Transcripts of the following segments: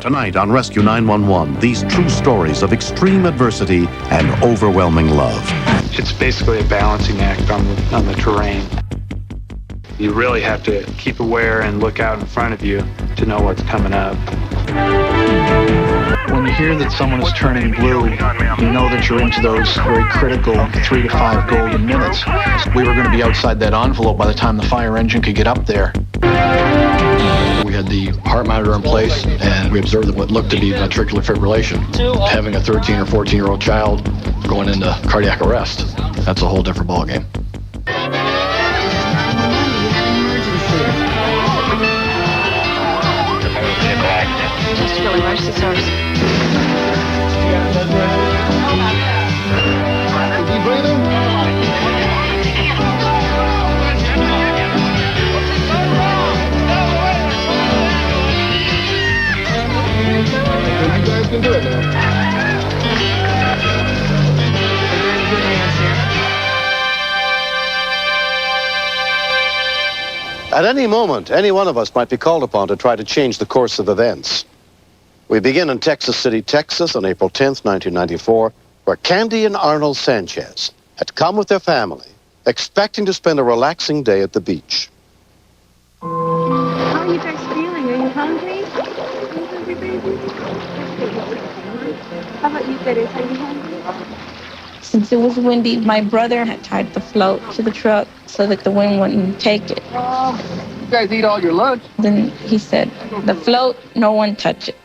Tonight on Rescue 911, these true stories of extreme adversity and overwhelming love. It's basically a balancing act on the terrain. You really have to keep aware and look out in front of you to know what's coming up. When you hear that someone is turning blue, you know that you're into those very critical 3 to 5 golden minutes. We were going to be outside that envelope by the time the fire engine could get up there. We had the heart monitor in place, and we observed what looked to be ventricular fibrillation. Having a 13 or 14-year-old child going into cardiac arrest, that's a whole different ballgame. Just really rush the service. Is he breathing? You guys can do it now. At any moment, any one of us might be called upon to try to change the course of events. We begin in Texas City, Texas on April 10th, 1994, where Candy and Arnold Sanchez had come with their family, expecting to spend a relaxing day at the beach. How are you guys feeling? Are you hungry? Are you hungry, baby? How about you, Teresa? Are you hungry? Since it was windy, my brother had tied the float to the truck so that the wind wouldn't take it. You guys eat all your lunch? Then he said, the float, no one touch it.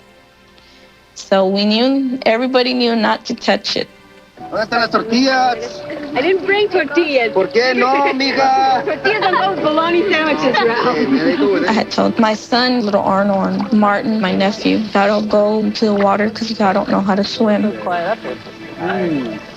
So we knew, everybody knew not to touch it. ¿Dónde están las tortillas? I didn't bring tortillas. ¿Por qué no, mija? Tortillas on those bologna sandwiches, Ralph. I had told my son, little Arnold, and Martin, my nephew, I don't go into the water because I don't know how to swim.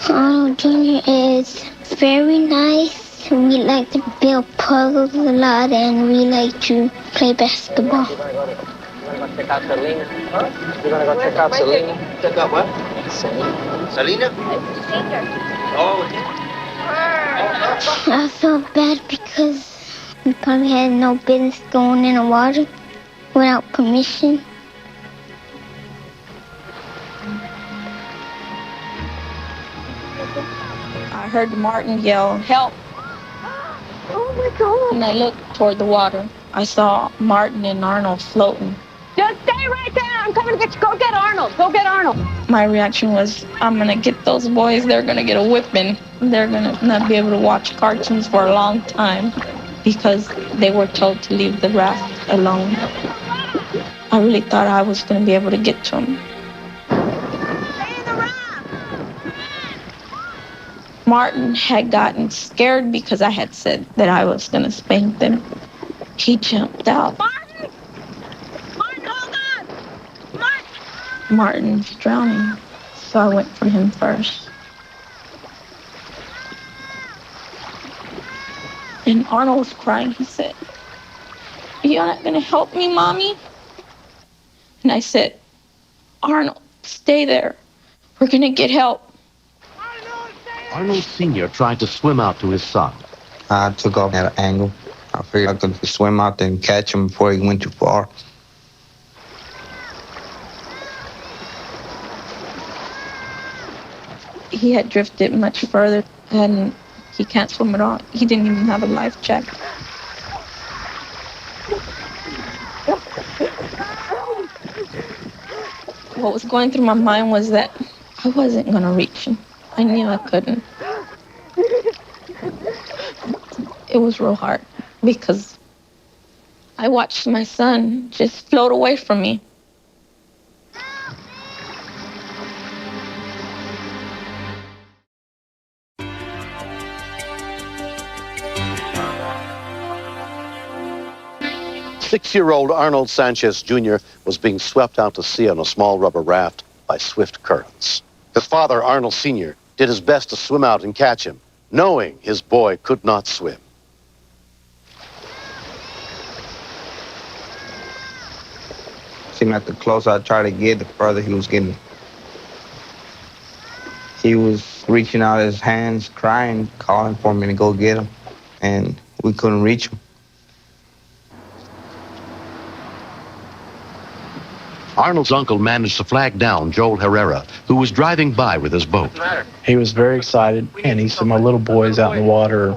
Arnold Jr. is very nice. We like to build puzzles a lot, and we like to play basketball. You're gonna go check out Selena? Huh? You're gonna go check out Selena? Check out what? Selena. Selena? Oh, I felt bad because we probably had no business going in the water without permission. I heard Martin yell, help. Oh, my God. And I looked toward the water. I saw Martin and Arnold floating. Just stay right there. I'm coming to get you. Go get Arnold. Go get Arnold. My reaction was, I'm going to get those boys. They're going to get a whipping. They're going to not be able to watch cartoons for a long time because they were told to leave the raft alone. I really thought I was going to be able to get to them. Stay in the raft. Martin had gotten scared because I had said that I was going to spank them. He jumped out. Martin! Martin, hold on! Martin! Martin's drowning, so I went for him first. And Arnold was crying. He said, "You're not going to help me, Mommy?" And I said, "Arnold, stay there. We're going to get help." Arnold Sr. tried to swim out to his son. I took off at an angle. I figured I could swim out there and catch him before he went too far. He had drifted much further, and he can't swim at all. He didn't even have a life jacket. What was going through my mind was that I wasn't going to reach him. I knew I couldn't. It was real hard because I watched my son just float away from me. Six-year-old Arnold Sanchez Jr. was being swept out to sea on a small rubber raft by swift currents. His father, Arnold Sr., did his best to swim out and catch him, knowing his boy could not swim. Seemed like the closer I tried to get, the further he was getting. He was reaching out his hands, crying, calling for me to go get him, and we couldn't reach him. Arnold's uncle managed to flag down Joel Herrera, who was driving by with his boat. He was very excited, and he said, "My little boy's out in the water."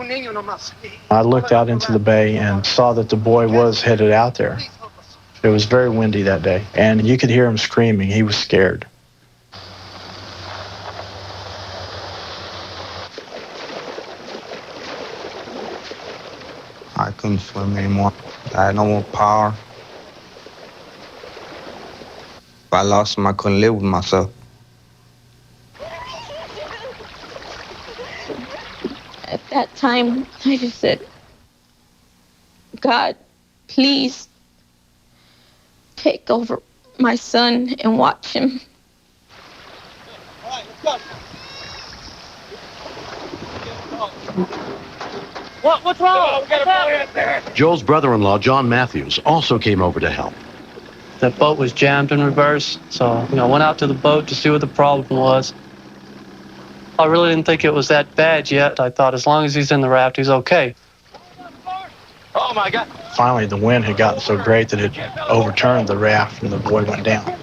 I looked out into the bay and saw that the boy was headed out there. It was very windy that day, and you could hear him screaming. He was scared. I couldn't swim anymore. I had no more power. If I lost him, I couldn't live with myself. At that time, I just said, God, please take over my son and watch him. What's wrong? What's happening? Joel's brother-in-law, John Matthews, also came over to help. The boat was jammed in reverse, so I went out to the boat to see what the problem was. I really didn't think it was that bad yet. I thought as long as he's in the raft, he's okay. Oh, my God. Finally, the wind had gotten so great that it overturned the raft, and the boy went down.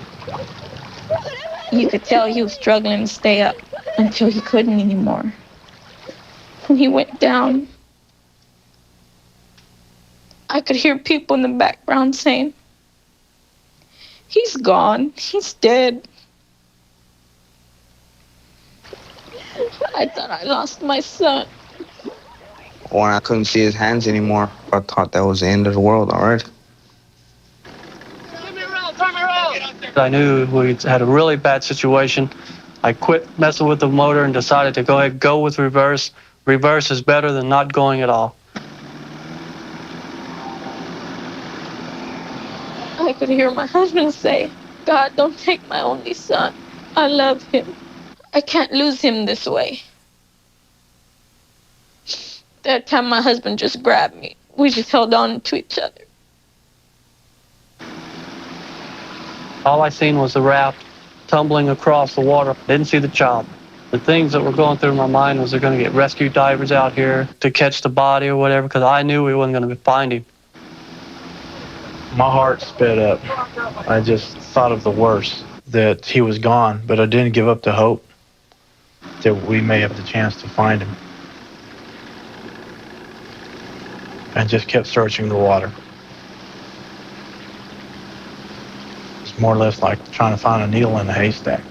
You could tell he was struggling to stay up until he couldn't anymore. When he went down, I could hear people in the background saying, "He's gone. He's dead." I thought I lost my son. When I couldn't see his hands anymore, I thought that was the end of the world already. I knew we had a really bad situation. I quit messing with the motor and decided to go with reverse. Reverse is better than not going at all. I could hear my husband say, "God, don't take my only son. I love him. I can't lose him this way." That time my husband just grabbed me. We just held on to each other. All I seen was the raft tumbling across the water. Didn't see the child. The things that were going through my mind was they're going to get rescue divers out here to catch the body or whatever, because I knew we wasn't going to find him. My heart sped up. I just thought of the worst, that he was gone, but I didn't give up the hope that we may have the chance to find him. I just kept searching the water. It's more or less like trying to find a needle in a haystack.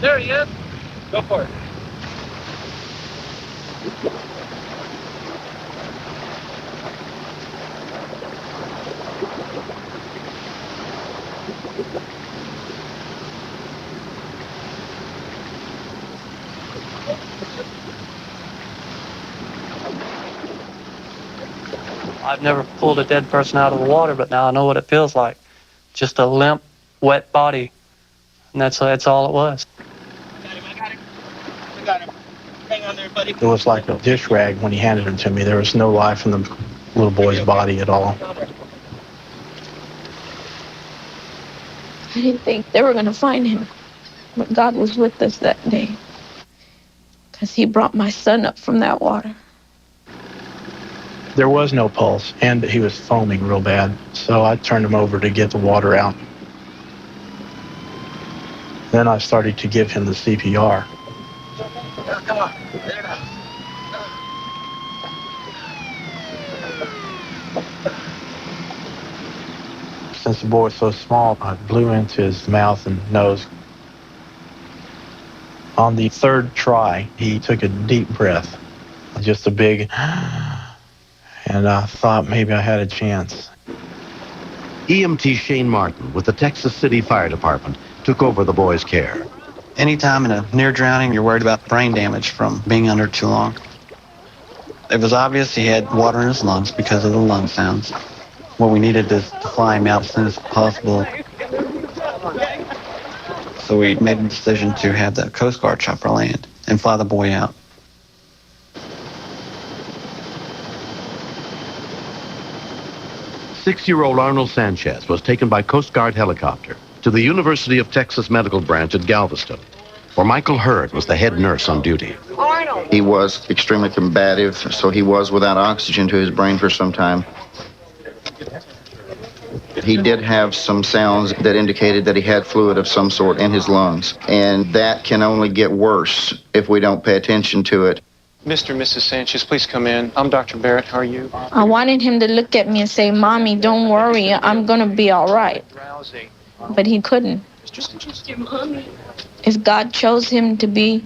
There he is. Go for it. I've never pulled a dead person out of the water, but now I know what it feels like. Just a limp, wet body. And that's all it was. I got him. Hang on there, buddy. It was like a dish rag when he handed him to me. There was no life in the little boy's body at all. I didn't think they were going to find him. But God was with us that day. Because he brought my son up from that water. There was no pulse, and he was foaming real bad. So I turned him over to get the water out. Then I started to give him the CPR. Come on. There it is. Since the boy was so small, I blew into his mouth and nose. On the third try, he took a deep breath, just a big, and I thought maybe I had a chance. EMT Shane Martin with the Texas City Fire Department took over the boy's care. Anytime in a near drowning, you're worried about brain damage from being under too long. It was obvious he had water in his lungs because of the lung sounds. What we needed is to fly him out as soon as possible. So we made a decision to have the Coast Guard chopper land and fly the boy out. Six-year-old Arnold Sanchez was taken by Coast Guard helicopter to the University of Texas Medical Branch at Galveston, where Michael Hurd was the head nurse on duty. All right. He was extremely combative, so he was without oxygen to his brain for some time. He did have some sounds that indicated that he had fluid of some sort in his lungs, and that can only get worse if we don't pay attention to it. Mr. and Mrs. Sanchez, please come in. I'm Dr. Barrett. How are you? I wanted him to look at me and say, Mommy, don't worry, I'm going to be all right. But he couldn't. If God chose him to be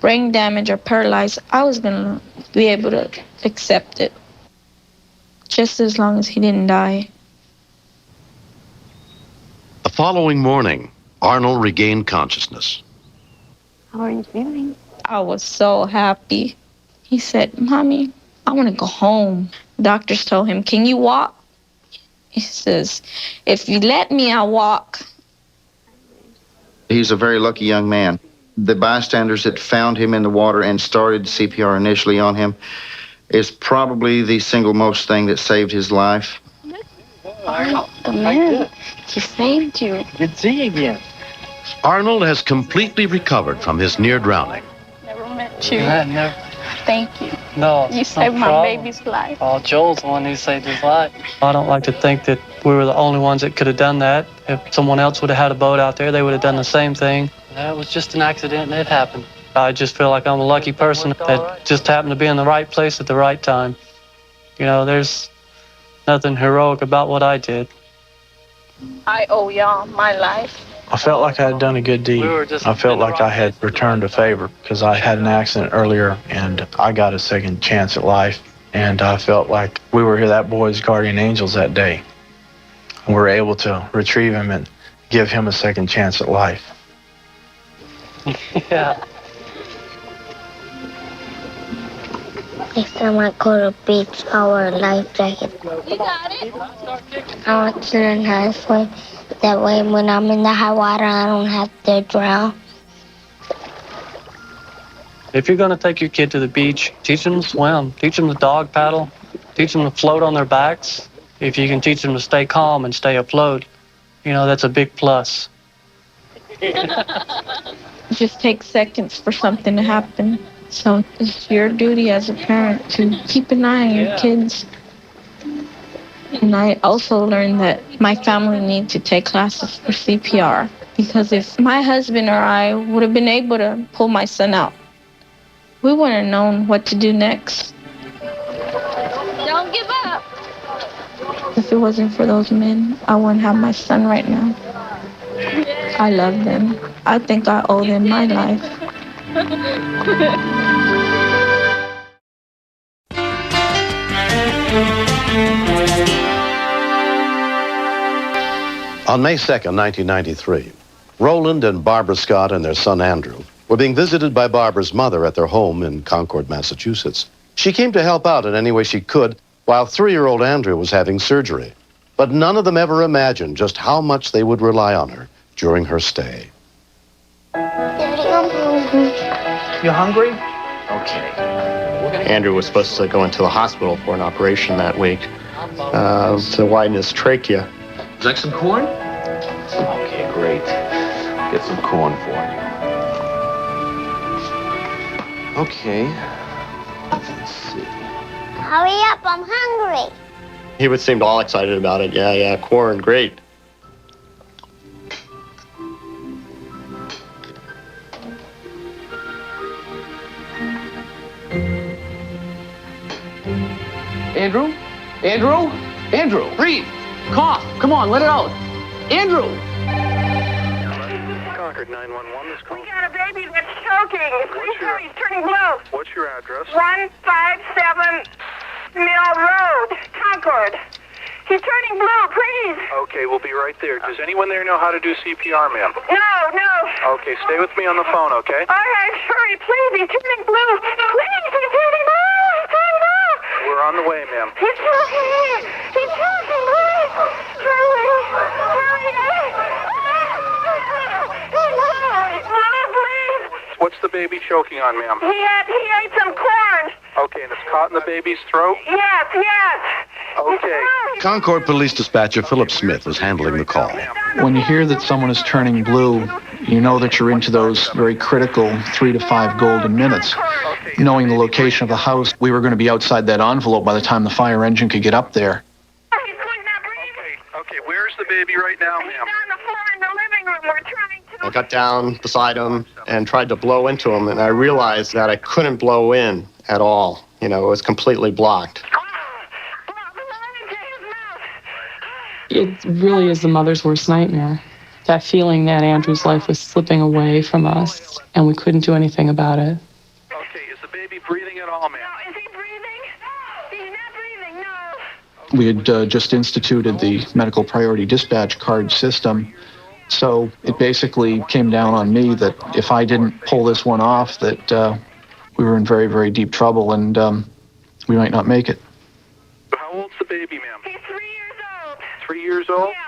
brain damaged or paralyzed, I was going to be able to accept it. Just as long as he didn't die. The following morning, Arnold regained consciousness. How are you feeling? I was so happy. He said, Mommy, I want to go home. Doctors told him, can you walk? He says, if you let me, I'll walk. He's a very lucky young man. The bystanders that found him in the water and started CPR initially on him is probably the single most thing that saved his life. Arnold, come in. He saved you. Good to see you again. Arnold has completely recovered from his near drowning. Never met you. Never. Thank you. No. You saved my baby's life. Oh, Joel's the one who saved his life. I don't like to think that we were the only ones that could have done that. If someone else would have had a boat out there, they would have done the same thing. That was just an accident and it happened. I just feel like I'm a lucky person that just happened to be in the right place at the right time. You know, there's nothing heroic about what I did. I owe y'all my life. I felt like I had done a good deed. I felt like I had returned a favor because I had an accident earlier and I got a second chance at life. And I felt like we were that boy's guardian angels that day. We were able to retrieve him and give him a second chance at life. Yeah. Next time I go to the beach, I'll wear a life jacket. You got it. I want to learn how to swim. That way when I'm in the high water, I don't have to drown. If you're going to take your kid to the beach, teach them to swim, teach them to dog paddle, teach them to float on their backs. If you can teach them to stay calm and stay afloat, you know, that's a big plus. It just takes seconds for something to happen. So it's your duty as a parent to keep an eye on your kids. And I also learned that my family needs to take classes for CPR. Because if my husband or I would have been able to pull my son out, we wouldn't have known what to do next. Don't give up. If it wasn't for those men, I wouldn't have my son right now. I love them. I think I owe them my life. On May 2nd, 1993, Roland and Barbara Scott and their son Andrew were being visited by Barbara's mother at their home in Concord, Massachusetts. She came to help out in any way she could while 3-year-old Andrew was having surgery. But none of them ever imagined just how much they would rely on her during her stay. Daddy, I'm hungry. You hungry? Okay. Andrew was supposed to go into the hospital for an operation that week to widen his trachea. Would you like some corn? Okay, great. Get some corn for you. Okay. Let's see. Hurry up, I'm hungry. He would seem all excited about it. Yeah, corn, great. Andrew? Andrew? Andrew, breathe. Cough. Come on, let it out. Andrew! Concord 911, this call. We got a baby that's choking. He's turning blue. What's your address? 157 Mill Road, Concord. He's turning blue, please. Okay, we'll be right there. Does anyone there know how to do CPR, ma'am? No. Okay, stay with me on the phone, okay? All right, hurry, please. He's turning blue. Please, he's turning blue. He's turning blue. We're on the way, ma'am. He's choking. He's choking, please. Hurry. Please. What's the baby choking on, ma'am? He ate some corn. Okay, and it's caught in the baby's throat? Yes. Okay. Concord Police Dispatcher Philip Smith was handling the call. When you hear that someone is turning blue, you know that you're into those very critical 3 to 5 golden minutes. Knowing the location of the house, we were going to be outside that envelope by the time the fire engine could get up there. Okay, where's the baby right now, ma'am? He's on the floor in the living room. We're trying to... I got down beside him and tried to blow into him, and I realized that I couldn't blow in at all. You know, it was completely blocked. It really is the mother's worst nightmare. That feeling that Andrew's life was slipping away from us and we couldn't do anything about it. Okay, is the baby breathing at all, ma'am? No, is he breathing? He's not breathing, no. We had just instituted the medical priority dispatch card system, so it basically came down on me that if I didn't pull this one off, that we were in very, very deep trouble and we might not make it. How old's the baby, ma'am? He's 3 years old. 3 years old? Yeah.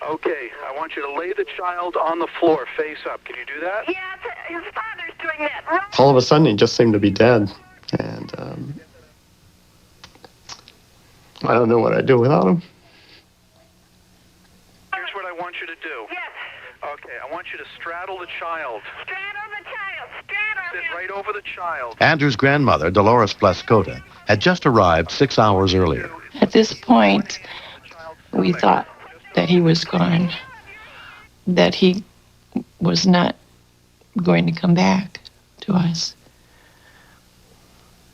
Okay, I want you to lay the child on the floor, face up. Can you do that? Yeah, his father's doing that. All of a sudden, he just seemed to be dead. And I don't know what I'd do without him. Here's what I want you to do. Yes. Okay, I want you to straddle the child. Straddle the child. Straddle Sit him. right over the child. Andrew's grandmother, Dolores Blascota, had just arrived 6 hours earlier. At this point, we thought that he was gone, that he was not going to come back to us.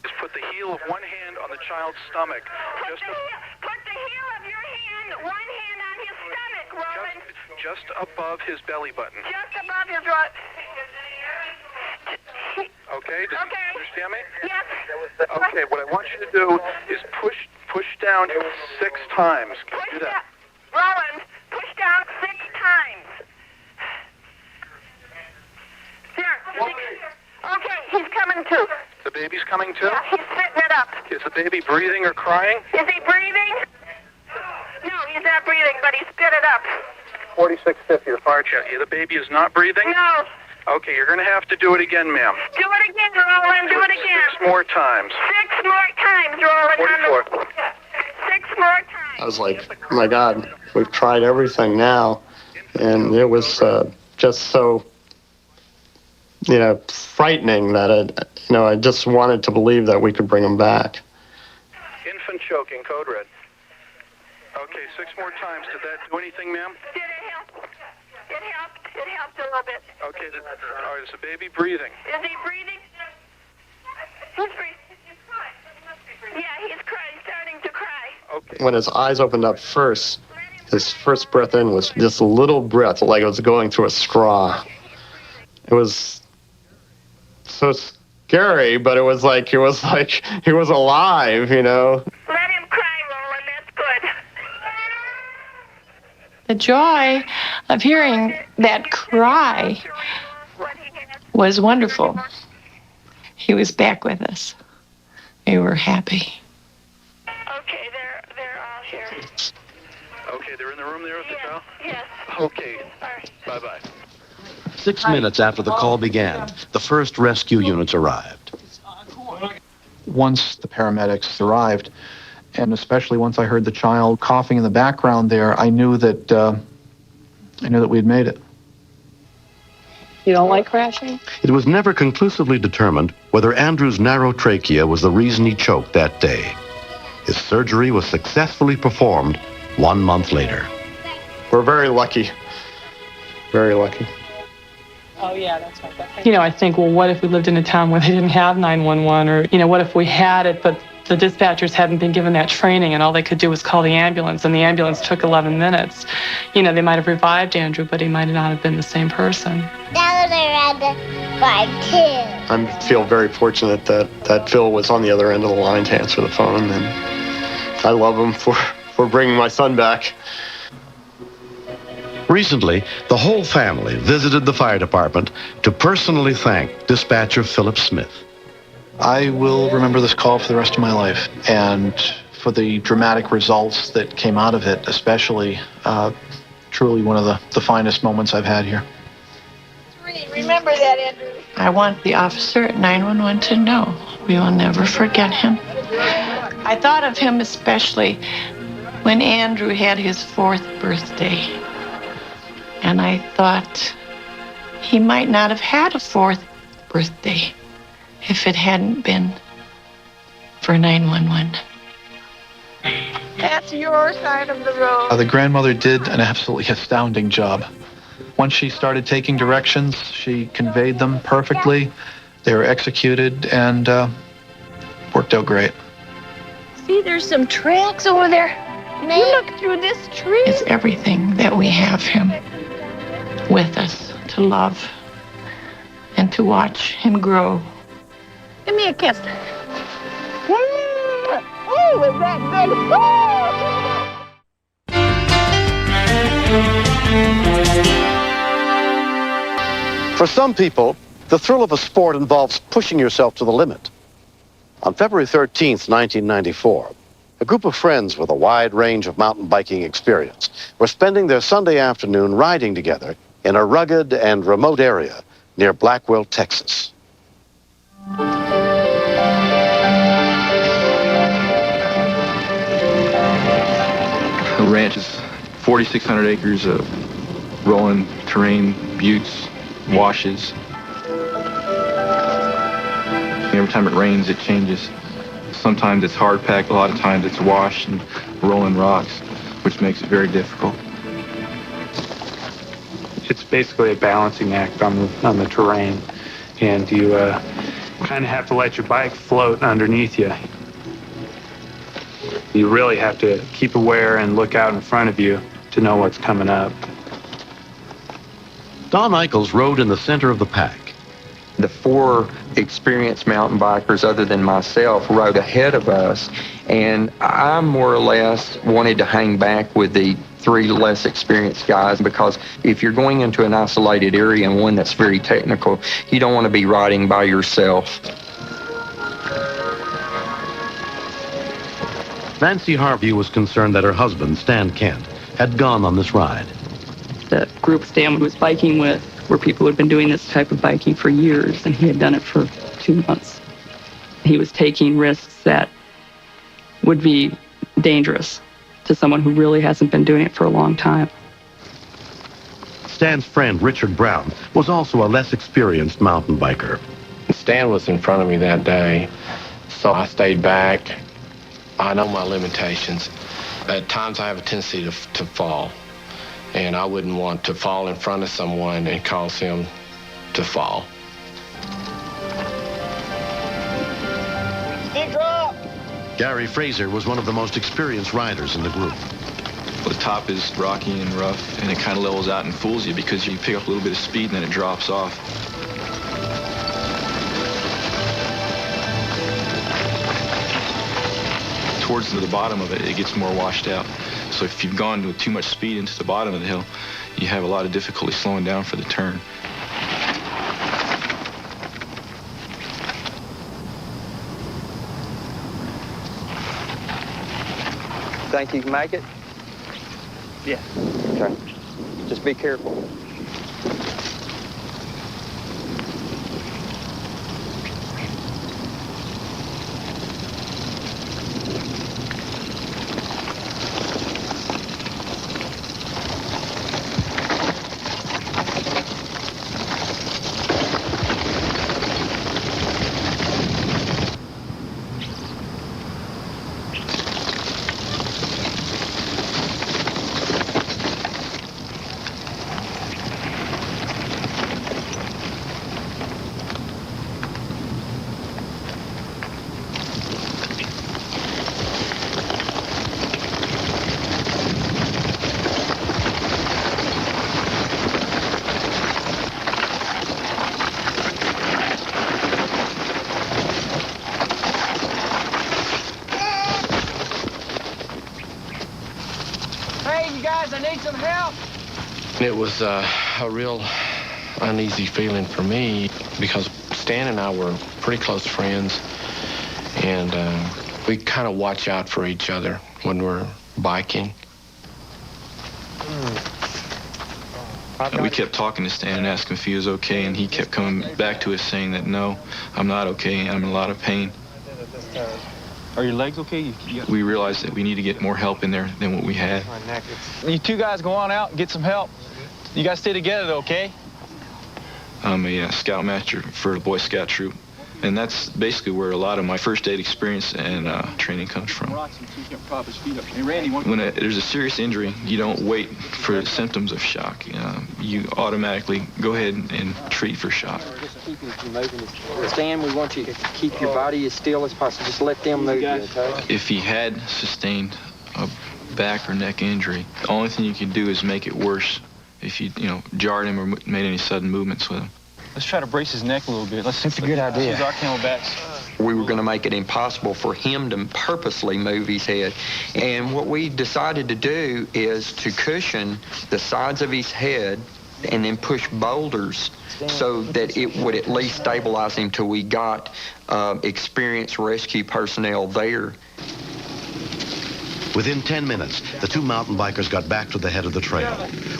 Just put the heel of one hand on the child's stomach. Put the heel of your hand, one hand on his stomach, Roland. Just above his belly button. Just above his right. Okay, did you understand me? Yes. Okay, what I want you to do is push down 6 times. Can you do that? Roland, push down 6 times. There. Okay, he's coming too. The baby's coming too? Yeah, he's sitting it up. Is the baby breathing or crying? Is he breathing? No, he's not breathing, but he spit it up. 4650, your fire check. Yeah, the baby is not breathing? No. Okay, you're going to have to do it again, ma'am. Do it again, Roland. Do it again. 6 more times. 6 more times, Roland. 44. 6 more times. I was like, oh my God, we've tried everything now. And it was just so, frightening that, I just wanted to believe that we could bring him back. Infant choking, code red. Okay, 6 more times. Did that do anything, ma'am? Did it help? It helped. It helped a little bit. Okay, all right, is the baby breathing? Is he breathing? He's breathing. Yeah, he's crying, starting to cry. Okay. When his eyes opened up first, his first breath in was just a little breath, like it was going through a straw. It was so scary, but it was like he was alive, Let him cry, Roland. That's good. The joy of hearing that cry was wonderful. He was back with us. We were happy. Okay, they're all here. Okay, they're in the room there with the child? Yes. Okay. Bye-bye. 6 minutes after the call began, the first rescue units arrived. Once the paramedics arrived, and especially once I heard the child coughing in the background there, I knew that we had made it. You don't like crashing? It was never conclusively determined whether Andrew's narrow trachea was the reason he choked that day. His surgery was successfully performed 1 month later. We're very lucky. Very lucky. Oh, yeah, that's right. I think, well, what if we lived in a town where they didn't have 911? Or, what if we had it, but the dispatchers hadn't been given that training and all they could do was call the ambulance, and the ambulance took 11 minutes. They might have revived Andrew, but he might not have been the same person. That was around 5 too. I feel very fortunate that Phil was on the other end of the line to answer the phone, and I love him for bringing my son back. Recently, the whole family visited the fire department to personally thank dispatcher Philip Smith. I will remember this call for the rest of my life, and for the dramatic results that came out of it, especially, truly one of the finest moments I've had here. Remember that, Andrew. I want the officer at 911 to know we will never forget him. I thought of him especially when Andrew had his 4th birthday. And I thought he might not have had a 4th birthday if it hadn't been for 911. That's your side of the road. The grandmother did an absolutely astounding job. Once she started taking directions, she conveyed them perfectly. They were executed and worked out great. See, there's some tracks over there. You look through this tree. It's everything that we have him with us to love and to watch him grow. Give me a kiss. Oh, is that good? For some people, the thrill of a sport involves pushing yourself to the limit. On February 13th, 1994, a group of friends with a wide range of mountain biking experience were spending their Sunday afternoon riding together in a rugged and remote area near Blackwell, Texas. The ranch is 4,600 acres of rolling terrain, buttes, washes. Every time it rains, it changes. Sometimes it's hard packed, a lot of times it's wash and rolling rocks, which makes it very difficult. It's basically a balancing act on the terrain, and you kind of have to let your bike float underneath you. You really have to keep aware and look out in front of you to know what's coming up. Don Eichels rode in the center of the pack. The 4 experienced mountain bikers other than myself rode ahead of us, and I more or less wanted to hang back with the 3 less experienced guys, because if you're going into an isolated area and one that's very technical, you don't want to be riding by yourself. Nancy Harvey was concerned that her husband, Stan Kent, had gone on this ride. The group Stan was biking with were people who had been doing this type of biking for years, and he had done it for 2 months. He was taking risks that would be dangerous to someone who really hasn't been doing it for a long time. Stan's friend, Richard Brown, was also a less experienced mountain biker. Stan was in front of me that day, so I stayed back. I know my limitations. At times I have a tendency to fall, and I wouldn't want to fall in front of someone and cause him to fall. Steep drop! Gary Fraser was one of the most experienced riders in the group. The top is rocky and rough, and it kind of levels out and fools you because you pick up a little bit of speed and then it drops off. Towards the bottom of it, it gets more washed out. So if you've gone with too much speed into the bottom of the hill, you have a lot of difficulty slowing down for the turn. Think you can make it? Yeah. Okay. Just be careful. Guys, I need some help. It was a real uneasy feeling for me because Stan and I were pretty close friends, and we kind of watch out for each other when we're biking. And we kept talking to Stan and asking if he was okay, and he kept coming back to us saying that no, I'm not okay, I'm in a lot of pain. Are your legs okay? We realized that we need to get more help in there than what we had. You two guys go on out and get some help. You guys stay together, though, okay? I'm a scoutmaster for the Boy Scout troop, and that's basically where a lot of my first aid experience and training comes from. When there's a serious injury, you don't wait for symptoms of shock. You automatically go ahead and treat for shock. Stan, we want you to keep your body as still as possible. Just let them move you, okay? If he had sustained a back or neck injury, the only thing you can do is make it worse if you jarred him or made any sudden movements with him. Let's try to brace his neck a little bit. That's a good idea. Use our camelbacks. We were going to make it impossible for him to purposely move his head. And what we decided to do is to cushion the sides of his head and then push boulders so that it would at least stabilize him till we got experienced rescue personnel there. Within 10 minutes, the two mountain bikers got back to the head of the trail,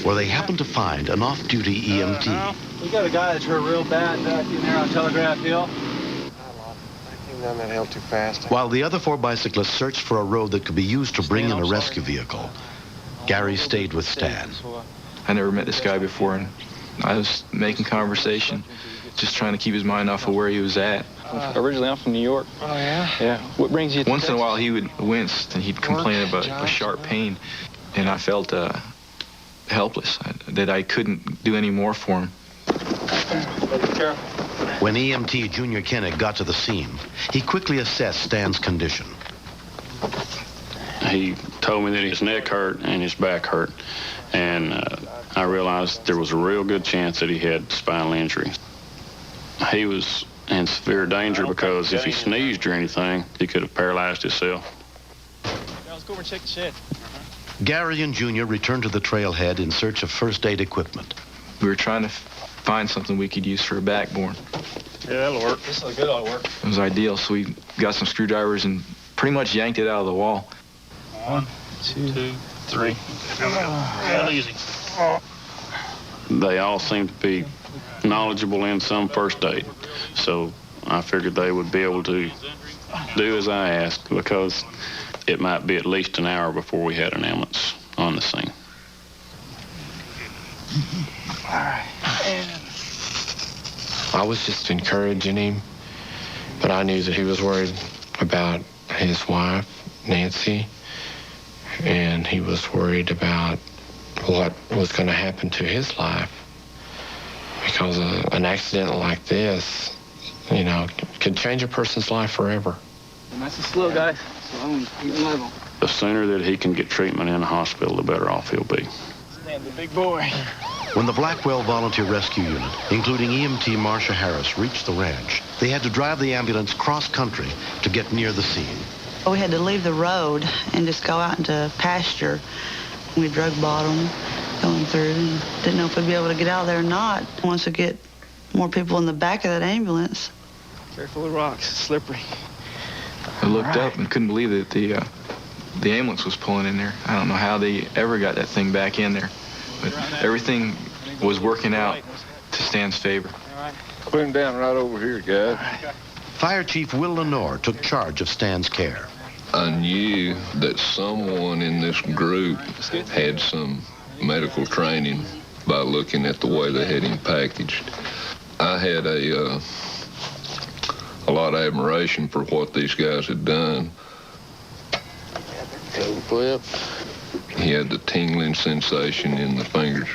where they happened to find an off-duty EMT. We got a guy that's hurt real bad back in there on Telegraph Hill. I came down that hill too fast. While the other four bicyclists searched for a road that could be used to bring in a rescue vehicle, Gary stayed with Stan. I never met this guy before, and I was making conversation, just trying to keep his mind off of where he was at. Originally, I'm from New York. Oh, yeah? Yeah. What brings you to Once in a while, he would wince, and he'd complain about a sharp pain, and I felt helpless, that I couldn't do any more for him. When EMT Junior Kennick got to the scene, he quickly assessed Stan's condition. He told me that his neck hurt and his back hurt, and I realized there was a real good chance that he had spinal injury. He was in severe danger because if he sneezed or anything, he could have paralyzed himself. Let's go over and check the shed. Gary and Junior returned to the trailhead in search of first aid equipment. We were trying to find something we could use for a backboard. Yeah, that'll work. This will good, that'll work. It was ideal, so we got some screwdrivers and pretty much yanked it out of the wall. 1, 2, 3. Real easy. They all seemed to be knowledgeable in some first aid, so I figured they would be able to do as I asked, because it might be at least an hour before we had an ambulance on the scene. All right. I was just encouraging him, but I knew that he was worried about his wife, Nancy, and he was worried about what was going to happen to his life, because an accident like this, could change a person's life forever. Nice and slow, guys. So I'm keeping level. The sooner that he can get treatment in a hospital, the better off he'll be. Stand the big boy. When the Blackwell Volunteer Rescue Unit, including EMT Marcia Harris, reached the ranch, they had to drive the ambulance cross-country to get near the scene. We had to leave the road and just go out into pasture. We drug bottom going through and didn't know if we'd be able to get out there or not. Once we get more people in the back of that ambulance. Careful of rocks, it's slippery. I looked up and couldn't believe that the ambulance was pulling in there. I don't know how they ever got that thing back in there, but everything was working out to Stan's favor. Put him down right over here, guys. Fire Chief Will Lenore took charge of Stan's care. I knew that someone in this group had some medical training by looking at the way they had him packaged. I had a lot of admiration for what these guys had done. He had the tingling sensation in the fingers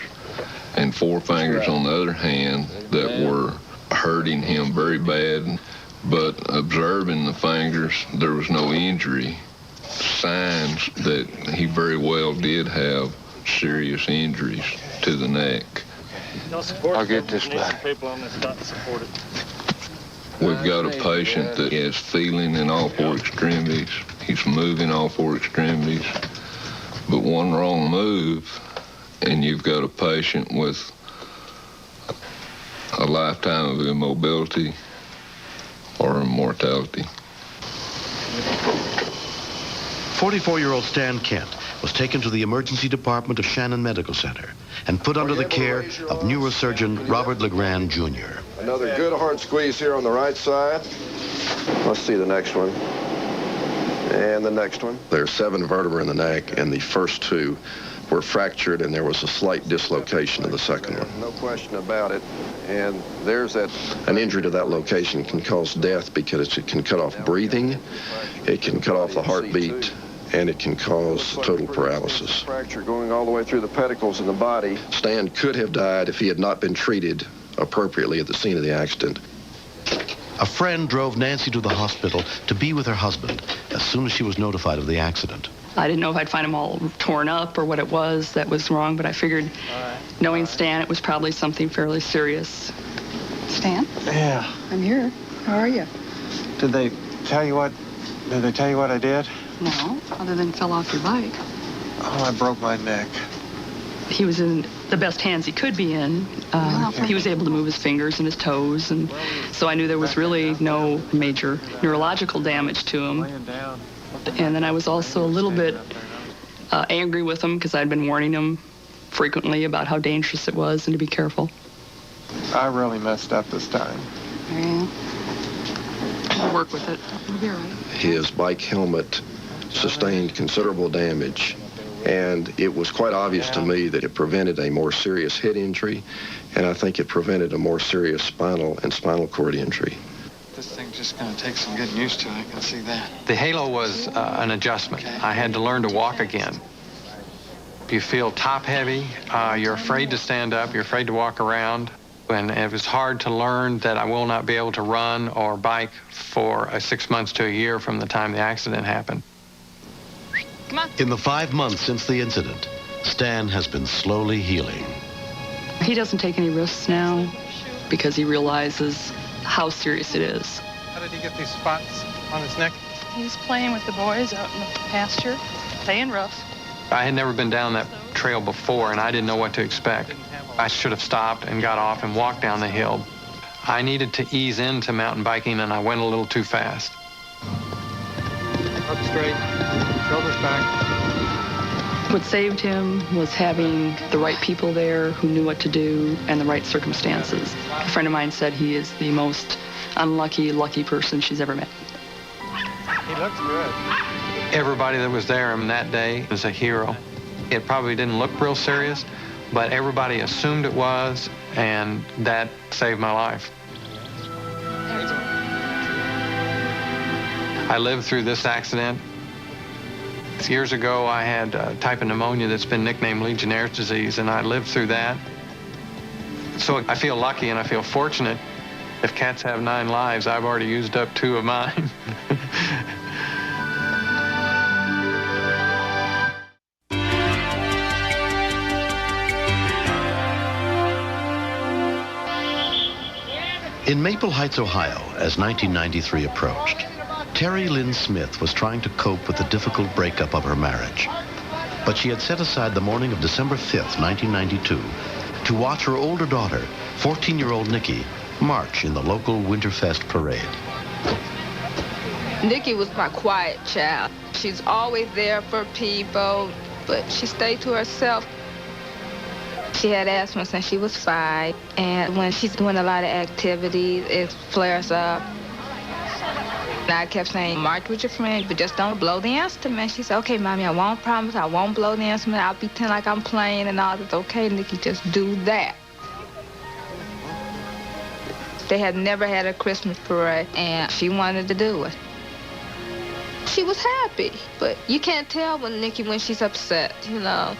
and forefingers on the other hand that were hurting him very bad. But observing the fingers, there was no injury. Signs that he very well did have serious injuries to the neck. I'll get this back. We've got a patient that has feeling in all four extremities. He's moving all four extremities. But one wrong move, and you've got a patient with a lifetime of immobility or mortality. 44-year-old Stan Kent was taken to the emergency department of Shannon Medical Center and put under the care of neurosurgeon Robert LeGrand, Jr. Another good hard squeeze here on the right side. Let's see the next one. And the next one. There's 7 vertebrae in the neck, and the first 2 were fractured, and there was a slight dislocation in the second one. No question about it. And there's that. An injury to that location can cause death because it can cut off breathing, it can cut off the heartbeat, and it can cause total paralysis. Fracture going all the way through the pedicles in the body. Stan could have died if he had not been treated appropriately at the scene of the accident. A friend drove Nancy to the hospital to be with her husband as soon as she was notified of the accident. I didn't know if I'd find him all torn up or what it was that was wrong, but I figured, knowing Stan, it was probably something fairly serious. Stan? Yeah. I'm here. How are you? Did they tell you what I did? No, other than fell off your bike. Oh, I broke my neck. He was in the best hands he could be in. He was able to move his fingers and his toes, and so I knew there was really no major neurological damage to him. And then I was also a little bit angry with him because I'd been warning him frequently about how dangerous it was and to be careful. I really messed up this time. Yeah. I'll work with it. It'll be all right. His bike helmet sustained considerable damage, and it was quite obvious to me that it prevented a more serious head injury, and I think it prevented a more serious spinal and spinal cord injury. This thing's just going to take some getting used to, I can see that. The halo was an adjustment. I had to learn to walk again. You feel top heavy, you're afraid to stand up, you're afraid to walk around, and it was hard to learn that I will not be able to run or bike for 6 months to a year from the time the accident happened. Come on. In the 5 months since the incident, Stan has been slowly healing. He doesn't take any risks now because he realizes how serious it is. How did he get these spots on his neck? He's playing with the boys out in the pasture, playing rough. I had never been down that trail before, and I didn't know what to expect. I should have stopped and got off and walked down the hill. I needed to ease into mountain biking, and I went a little too fast. Up straight, shoulders back. What saved him was having the right people there who knew what to do and the right circumstances. A friend of mine said he is the most lucky person she's ever met. He looks good. Everybody that was there on that day was a hero. It probably didn't look real serious, but everybody assumed it was, and that saved my life. I lived through this accident. Years ago, I had a type of pneumonia that's been nicknamed Legionnaire's disease, and I lived through that. So I feel lucky and I feel fortunate. If cats have 9 lives, I've already used up 2 of mine. In Maple Heights, Ohio, as 1993 approached, Terry Lynn Smith was trying to cope with the difficult breakup of her marriage. But she had set aside the morning of December 5th, 1992, to watch her older daughter, 14-year-old Nikki, march in the local Winterfest parade. Nikki was my quiet child. She's always there for people, but she stayed to herself. She had asthma since she was 5, and when she's doing a lot of activities, it flares up. And I kept saying, march with your friends, but just don't blow the instrument. She said, okay, Mommy, I won't promise, I won't blow the instrument. I'll pretend like I'm playing and all. That's okay, Nikki, just do that. They had never had a Christmas parade, and she wanted to do it. She was happy, but you can't tell when Nikki, when she's upset, you know.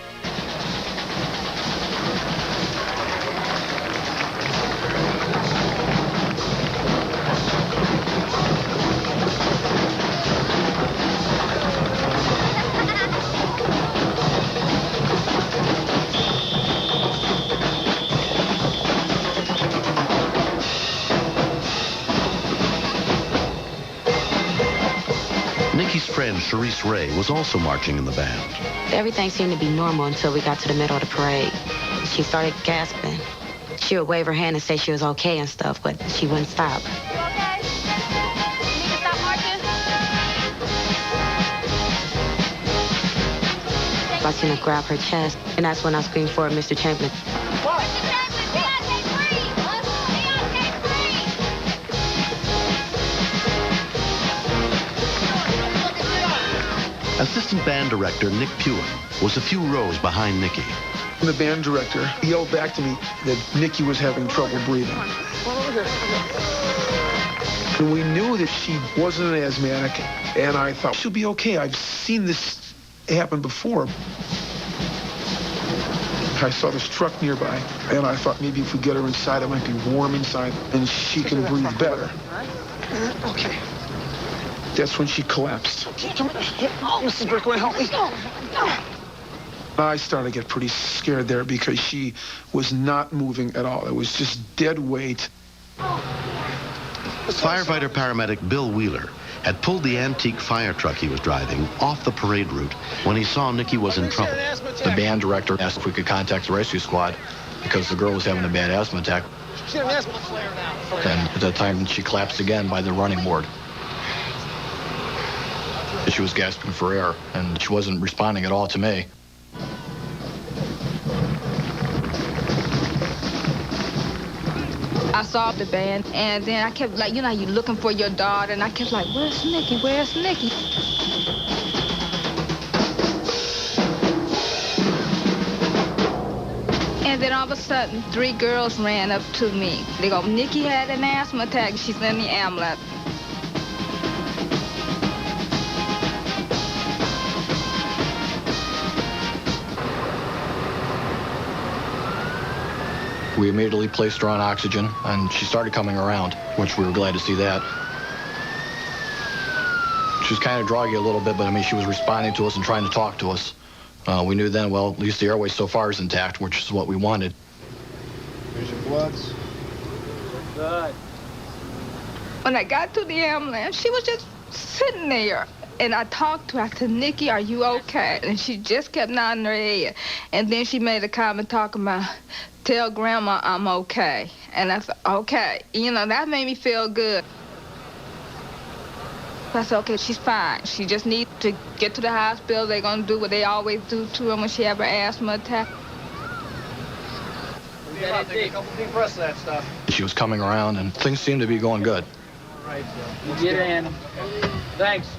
Nikki's friend, Sharice Ray, was also marching in the band. Everything seemed to be normal until we got to the middle of the parade. She started gasping. She would wave her hand and say she was okay and stuff, but she wouldn't stop. You okay? You need to stop marching? I seen her grab her chest, and that's when I screamed for her, Mr. Chamberlain. Assistant band director Nick Pewen was a few rows behind Nikki. The band director yelled back to me that Nikki was having trouble breathing. And we knew that she wasn't an asthmatic, and I thought, she'll be okay. I've seen this happen before. I saw this truck nearby, and I thought maybe if we get her inside, it might be warm inside, and she can breathe better. Okay. That's when she collapsed. Oh, Mrs. Berkowitz, help me. I started to get pretty scared there because she was not moving at all. It was just dead weight. Firefighter paramedic Bill Wheeler had pulled the antique fire truck he was driving off the parade route when he saw Nikki was in trouble. The band director asked if we could contact the rescue squad because the girl was having a bad asthma attack. And at that time, she collapsed again by the running board. She was gasping for air, and she wasn't responding at all to me. I saw the band, and then I kept, like, you know, you looking for your daughter, and I kept like, where's Nikki? Where's Nikki? And then all of a sudden, 3 girls ran up to me. They go, Nikki had an asthma attack. She's in the ambulance. We immediately placed her on oxygen, and she started coming around, which we were glad to see that. She was kind of groggy a little bit, but I mean, she was responding to us and trying to talk to us. We knew then, well, at least the airway so far is intact, which is what we wanted. Here's your bloods. Good. When I got to the ambulance, she was just sitting there. And I talked to her. I said, Nikki, are you okay? And she just kept nodding her head. And then she made a comment talking about, tell Grandma I'm okay. And I said, okay. You know, that made me feel good. I said, okay, she's fine. She just needs to get to the hospital. They're going to do what they always do to her when she have her asthma attack. Take a couple deep breaths of that stuff. She was coming around, and things seemed to be going good. All right, get in. Thanks.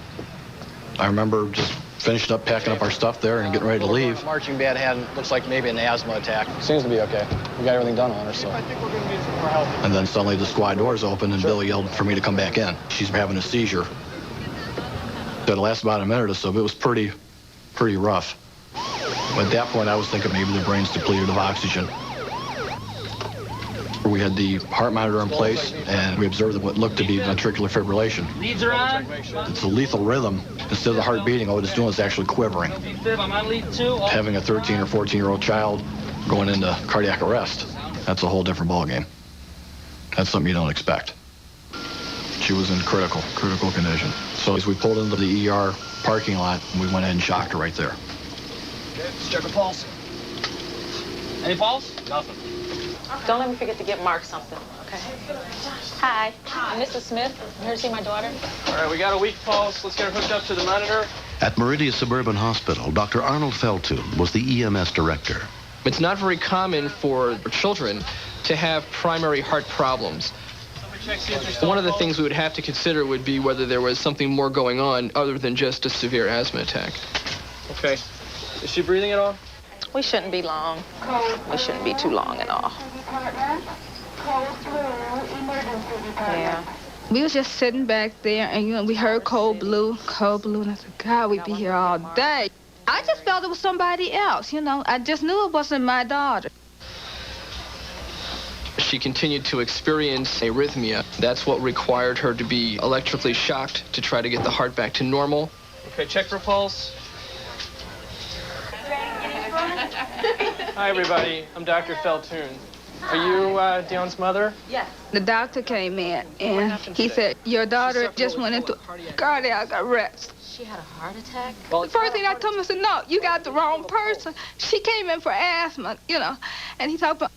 I remember just finishing up, packing up our stuff there and getting ready to leave. Marching band had, looks like maybe an asthma attack. Seems to be okay. We got everything done on her, so. I think we're going to need some more help. And then suddenly the squad doors opened, and Bill yelled for me to come back in. She's having a seizure. It lasted about a minute or so, but it was pretty rough. At that point, I was thinking maybe the brain's depleted of oxygen. We had the heart monitor in place, and we observed what looked to be ventricular fibrillation. Leads are on. It's a lethal rhythm. Instead of the heart beating, all it's doing is actually quivering. I'm on lead 2. Having a 13 or 14-year-old child going into cardiac arrest, that's a whole different ballgame. That's something you don't expect. She was in critical condition. So as we pulled into the ER parking lot, we went ahead and shocked her right there. Okay, let's check her pulse. Any pulse? Nothing. Don't let me forget to get Mark something, okay? Hi, I'm Mrs. Smith. I'm here to see my daughter. All right, we got a weak pulse. Let's get her hooked up to the monitor. At Meridia Suburban Hospital, Dr. Arnold Feltoon was the EMS director. It's not very common for children to have primary heart problems. One of the things we would have to consider would be whether there was something more going on other than just a severe asthma attack. Okay. Is she breathing at all? We shouldn't be long. We shouldn't be too long at all. Yeah. We was just sitting back there, and, you know, we heard Cold Blue, and I said, God, we'd be here all day. I just felt it was somebody else, you know. I just knew it wasn't my daughter. She continued to experience arrhythmia. That's what required her to be electrically shocked to try to get the heart back to normal. Okay, check for pulse. Hi, everybody. I'm Dr. Feltoon. Are you Dion's mother? Yes. The doctor came in, and he said, your daughter just went into cardiac arrest. She had a heart attack? The first thing I told him, I said, no, you got the wrong person. She came in for asthma, you know, and he talked about,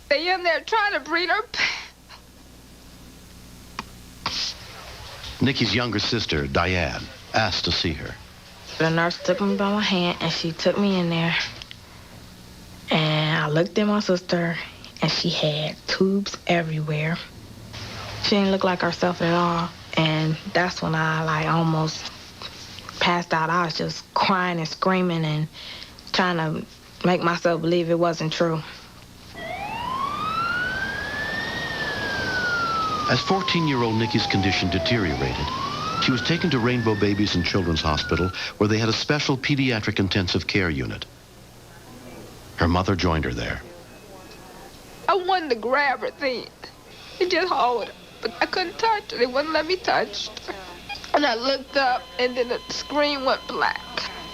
they in there trying to breathe her. Nikki's younger sister, Diane, asked to see her. The nurse took me by my hand, and she took me in there. And I looked at my sister, and she had tubes everywhere. She didn't look like herself at all. And that's when I, almost passed out, I was just crying and screaming and trying to make myself believe it wasn't true. As 14-year-old Nikki's condition deteriorated, she was taken to Rainbow Babies and Children's Hospital, where they had a special pediatric intensive care unit. Her mother joined her there. I wanted to grab her then and just hold her, but I couldn't touch her. They wouldn't let me touch her. And I looked up, and then the screen went black.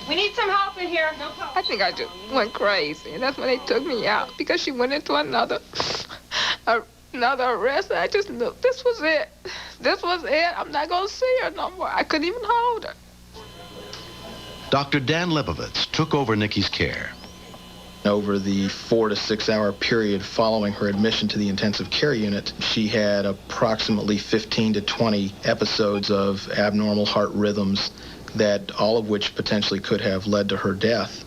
We need some help in here. No problem. I think I just went crazy, and that's when they took me out because she went into another arrest. I just knew this was it. This was it. I'm not going to see her no more. I couldn't even hold her. Dr. Dan Lebovitz took over Nikki's care. Over the 4 to 6 hour period following her admission to the intensive care unit, she had approximately 15 to 20 episodes of abnormal heart rhythms that all of which potentially could have led to her death.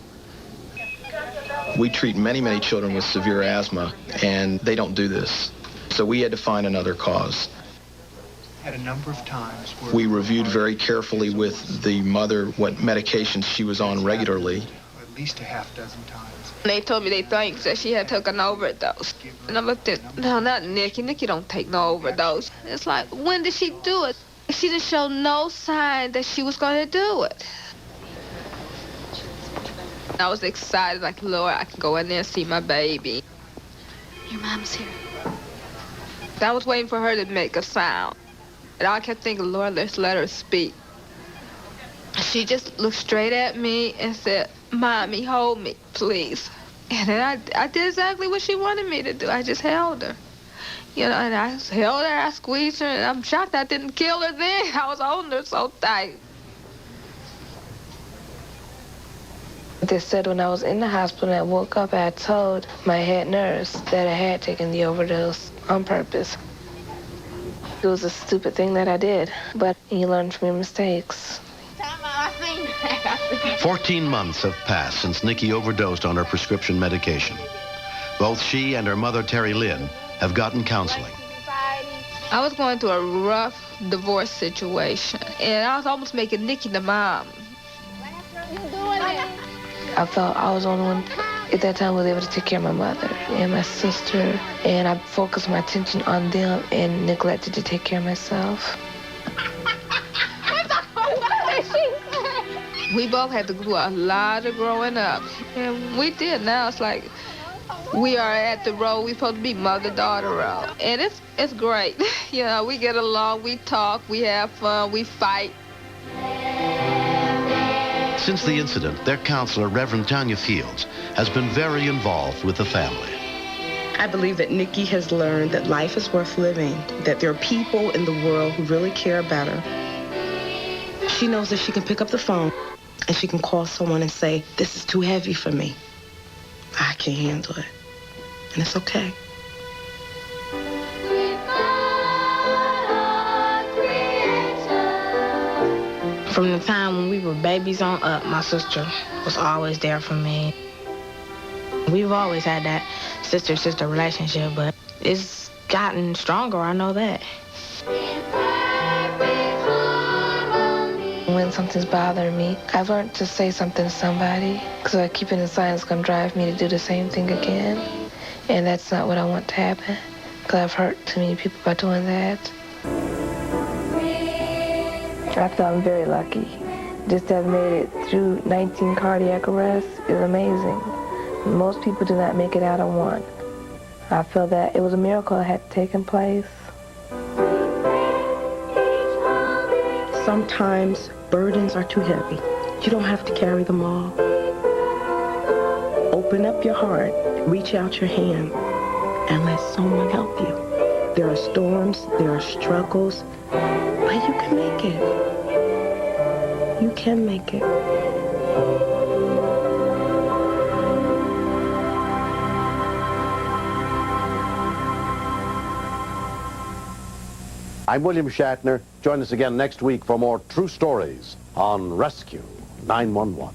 We treat many, many children with severe asthma, and they don't do this. So we had to find another cause. At a number of times. We reviewed very carefully with the mother what medications she was on regularly. At least a half dozen times. They told me they think that she had taken an overdose. And I looked at, no, not Nikki. Nikki don't take no overdose. It's like, when did she do it? She didn't show no sign that she was going to do it. I was excited, like, Lord, I can go in there and see my baby. Your mom's here. I was waiting for her to make a sound. And I kept thinking, Lord, let's let her speak. She just looked straight at me and said, Mommy, hold me, please. And then I did exactly what she wanted me to do. I just held her. You know, and I held her, I squeezed her, and I'm shocked I didn't kill her then. I was holding her so tight. They said when I was in the hospital and I woke up, I told my head nurse that I had taken the overdose on purpose. It was a stupid thing that I did, but you learn from your mistakes. 14 months have passed since Nikki overdosed on her prescription medication. Both she and her mother, Terry Lynn, have gotten counseling. I was going through a rough divorce situation, and I was almost making Nikki the mom. I felt I was the only one at that time was able to take care of my mother and my sister, and I focused my attention on them and neglected to take care of myself. We both had to do a lot of growing up, and we did. Now it's like we are at the road we're supposed to be, mother-daughter road, and it's great. You know, we get along, we talk, we have fun, we fight. Since the incident, their counselor, Reverend Tanya Fields, has been very involved with the family. I believe that Nikki has learned that life is worth living, that there are people in the world who really care about her. She knows that she can pick up the phone and she can call someone and say, this is too heavy for me. I can't handle it. And it's okay. From the time when we were babies on up, my sister was always there for me. We've always had that sister-sister relationship, but it's gotten stronger, I know that. When something's bothering me, I've learned to say something to somebody, because I keep it in silence, it's going to drive me to do the same thing again. And that's not what I want to happen, because I've hurt too many people by doing that. I feel I'm very lucky. Just to have made it through 19 cardiac arrests is amazing. Most people do not make it out of one. I feel that it was a miracle that had taken place. Sometimes burdens are too heavy. You don't have to carry them all. Open up your heart, reach out your hand, and let someone help you. There are storms, there are struggles, but you can make it. You can make it. I'm William Shatner. Join us again next week for more true stories on Rescue 911.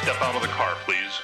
step out of the car, please.